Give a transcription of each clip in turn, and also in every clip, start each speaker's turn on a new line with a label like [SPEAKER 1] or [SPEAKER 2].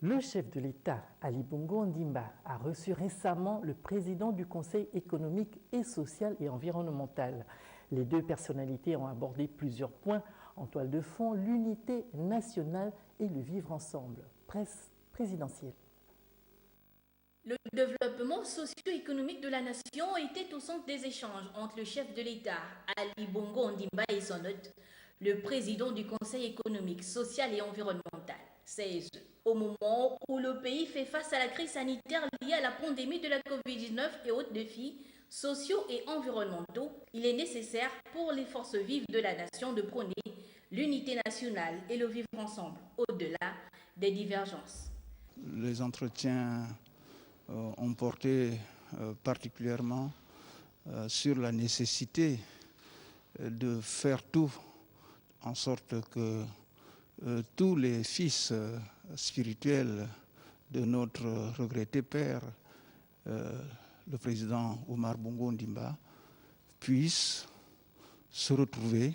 [SPEAKER 1] Le chef de l'État, Ali Bongo Ondimba, a reçu récemment le président du Conseil économique et social et environnemental. Les deux personnalités ont abordé plusieurs points en toile de fond, l'unité nationale et le vivre ensemble. Presse présidentielle.
[SPEAKER 2] Le développement socio-économique de la nation était au centre des échanges entre le chef de l'État, Ali Bongo Ondimba, et son hôte, le président du Conseil économique, social et environnemental, CESE. Au moment où le pays fait face à la crise sanitaire liée à la pandémie de la COVID-19 et autres défis sociaux et environnementaux, il est nécessaire pour les forces vives de la nation de prôner l'unité nationale et le vivre ensemble, au-delà des divergences.
[SPEAKER 3] Les entretiens ont porté particulièrement sur la nécessité de faire tout en sorte que tous les fils spirituels de notre regretté père, le président Omar Bongo Ondimba, puissent se retrouver,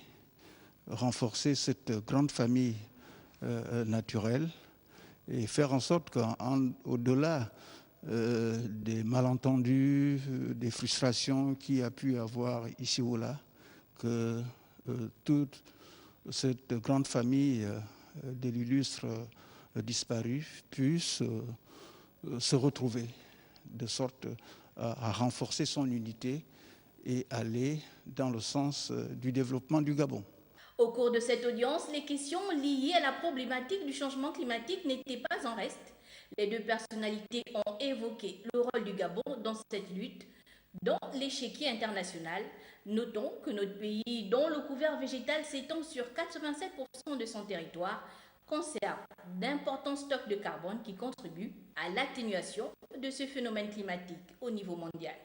[SPEAKER 3] renforcer cette grande famille naturelle et faire en sorte qu'au-delà des malentendus, des frustrations qu'il y a pu avoir ici ou là, que toute cette grande famille de l'illustre disparu puisse se retrouver de sorte à renforcer son unité et aller dans le sens du développement du Gabon.
[SPEAKER 2] Au cours de cette audience, les questions liées à la problématique du changement climatique n'étaient pas en reste. Les deux personnalités ont évoqué le rôle du Gabon dans cette lutte, dans l'échiquier international. Notons que notre pays, dont le couvert végétal s'étend sur 87% de son territoire, conserve d'importants stocks de carbone qui contribuent à l'atténuation de ce phénomène climatique au niveau mondial.